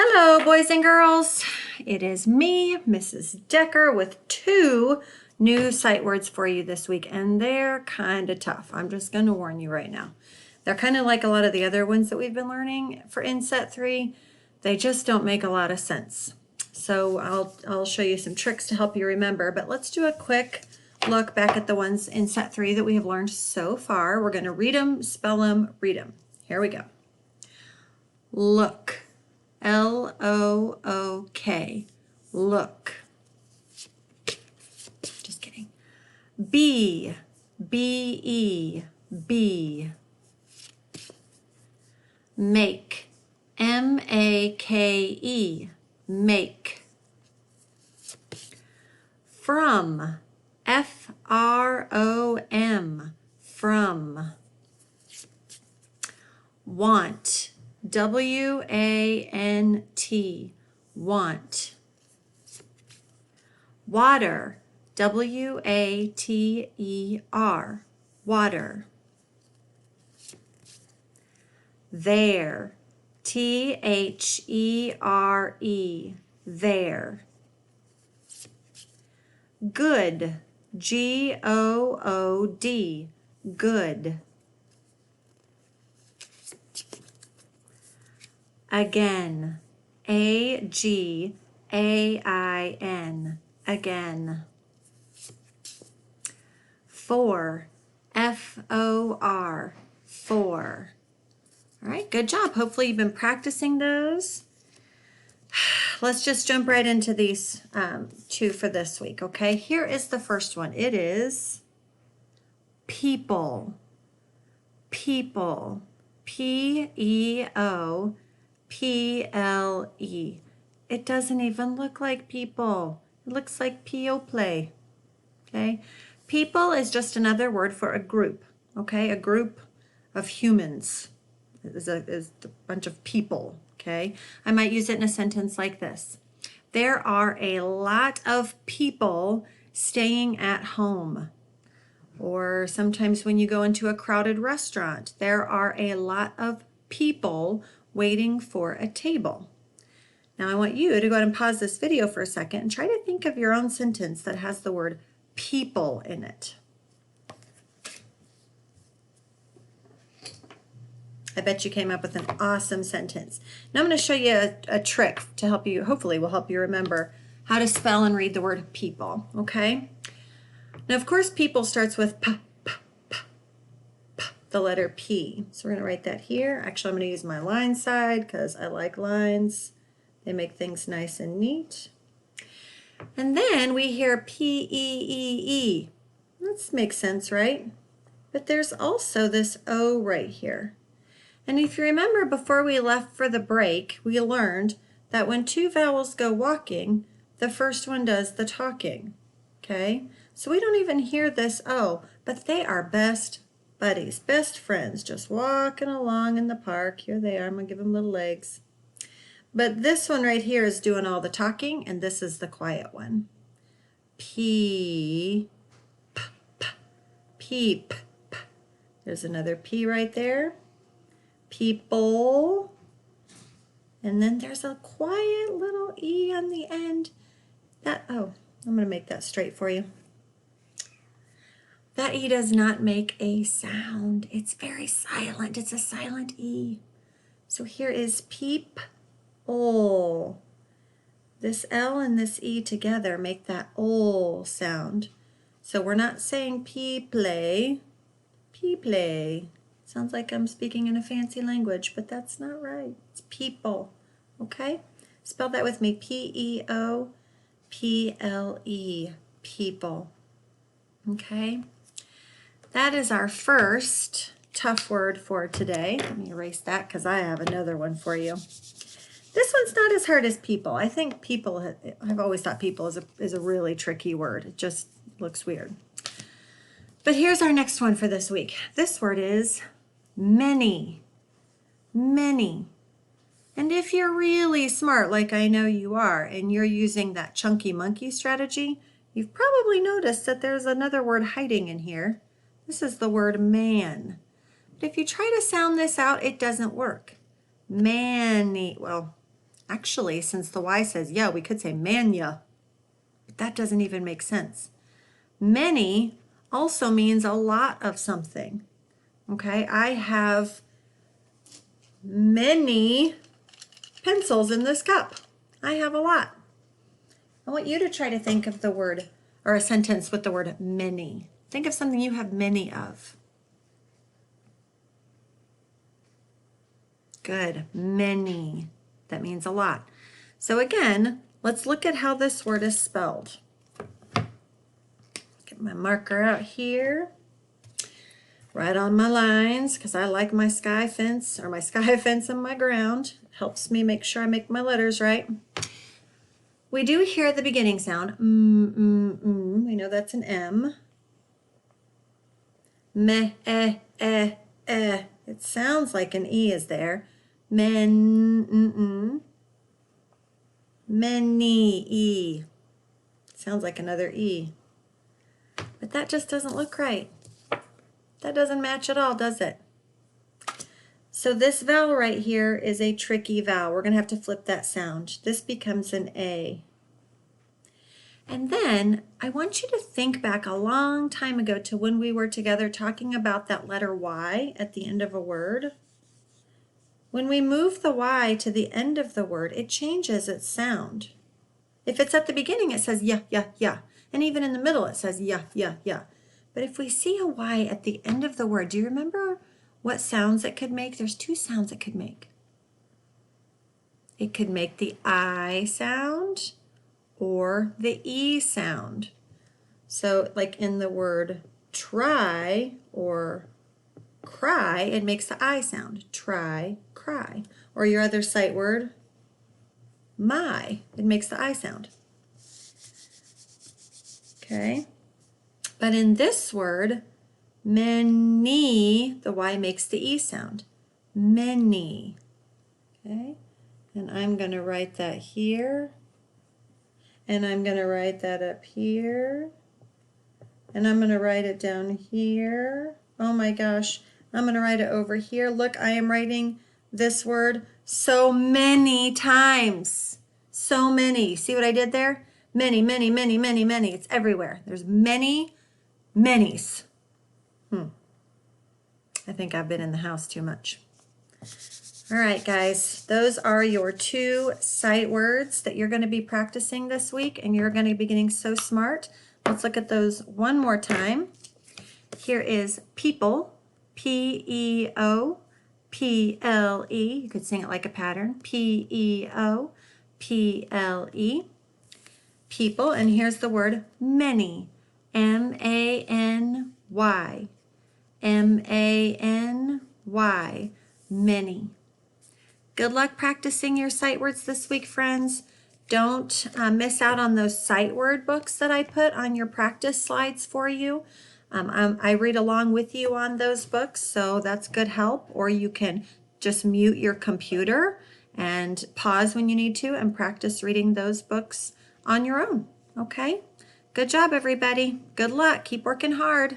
Hello, boys and girls. It is me, Mrs. Decker, with 2 new sight words for you this week, and they're kind of tough. I'm just going to warn you right now. They're kind of like a lot of the other ones that we've been learning for in set 3. They just don't make a lot of sense. So I'll show you some tricks to help you remember, but let's do a quick look back at the ones in set 3 that we have learned so far. We're going to read them, spell them, read them. Here we go. Look. L-O-O-K. Look. Just kidding. Be. B-E. Be. Make. M-A-K-E. Make. From. F-R-O-M. From. Want. W-A-N-T, want. Water, W-A-T-E-R, water. There, T-H-E-R-E, there. Good, G-O-O-D, good. Again, A-G-A-I-N, again. For, F-O-R, for. All right, good job. Hopefully you've been practicing those. Let's just jump right into these 2 for this week, okay? Here is the first one. It is people, people, P-E-O, P-L-E. It doesn't even look like people. It looks like people, okay? People is just another word for a group, okay? A group of humans is a bunch of people, okay? I might use it in a sentence like this. There are a lot of people staying at home. Or sometimes when you go into a crowded restaurant, there are a lot of people waiting for a table. Now I want you to go ahead and pause this video for a second and try to think of your own sentence that has the word people in it. I bet you came up with an awesome sentence. Now I'm going to show you a trick to help you, hopefully will help you remember how to spell and read the word people, okay? Now of course people starts with p, the letter P. So we're going to write that here. Actually, I'm going to use my line side because I like lines. They make things nice and neat. And then we hear P-E-E-E. That makes sense, right? But there's also this O right here. And if you remember before we left for the break, we learned that when 2 vowels go walking, the first one does the talking. Okay? So we don't even hear this O, but they are best buddies, best friends, just walking along in the park. Here they are. I'm going to give them little legs. But this one right here is doing all the talking, and this is the quiet one. P, p, p, peep. P. There's another P right there. People. And then there's a quiet little E on the end. I'm going to make that straight for you. That E does not make a sound. It's very silent. It's a silent E. So here is peep, ol. This L and this E together make that ol sound. So we're not saying people. Sounds like I'm speaking in a fancy language, but that's not right. It's people, okay? Spell that with me, P-E-O-P-L-E, people, okay? That is our first tough word for today. Let me erase that because I have another one for you. This one's not as hard as people. I think people, I've always thought people is a really tricky word. It just looks weird. But here's our next one for this week. This word is many. Many. And if you're really smart, like I know you are, and you're using that chunky monkey strategy, you've probably noticed that there's another word hiding in here. This is the word man. But if you try to sound this out, it doesn't work. Many, well, Actually, since the Y says yeah, we could say mania. But that doesn't even make sense. Many also means a lot of something. Okay, I have many pencils in this cup. I have a lot. I want you to try to think of the word or a sentence with the word many. Think of something you have many of. Good, many. That means a lot. So again, let's look at how this word is spelled. Get my marker out here. Right on my lines, because I like my sky fence, or my sky fence and my ground. It helps me make sure I make my letters right. We do hear the beginning sound, We know that's an M. Me, It sounds like an E is there. Many, E. Sounds like another E. But that just doesn't look right. That doesn't match at all, does it? So this vowel right here is a tricky vowel. We're going to have to flip that sound. This becomes an A. And then I want you to think back a long time ago to when we were together talking about that letter Y at the end of a word. When we move the Y to the end of the word, it changes its sound. If it's at the beginning, it says yeah, yeah, yeah. And even in the middle, it says yeah, yeah, yeah. But if we see a Y at the end of the word, do you remember what sounds it could make? There's two sounds it could make. It could make the I sound or the E sound. So like in the word try or cry, it makes the I sound. Try, cry. Or your other sight word, my, it makes the I sound. Okay. But in this word, many, the Y makes the E sound. Many. Okay. And I'm going to write that here. And I'm going to write that up here. And I'm going to write it down here. Oh my gosh. I'm going to write it over here. Look, I am writing this word so many times. So many. See what I did there? Many, many, many, many, many. It's everywhere. There's many, manys. I think I've been in the house too much. All right, guys, those are your 2 sight words that you're going to be practicing this week, and you're going to be getting so smart. Let's look at those one more time. Here is people, P-E-O, P-L-E. You could sing it like a pattern, P-E-O, P-L-E. People, and here's the word many, M-A-N-Y, M-A-N-Y, many. Good luck practicing your sight words this week, friends. Don't miss out on those sight word books that I put on your practice slides for you. I read along with you on those books, so that's good help. Or you can just mute your computer and pause when you need to and practice reading those books on your own. Okay? Good job, everybody. Good luck. Keep working hard.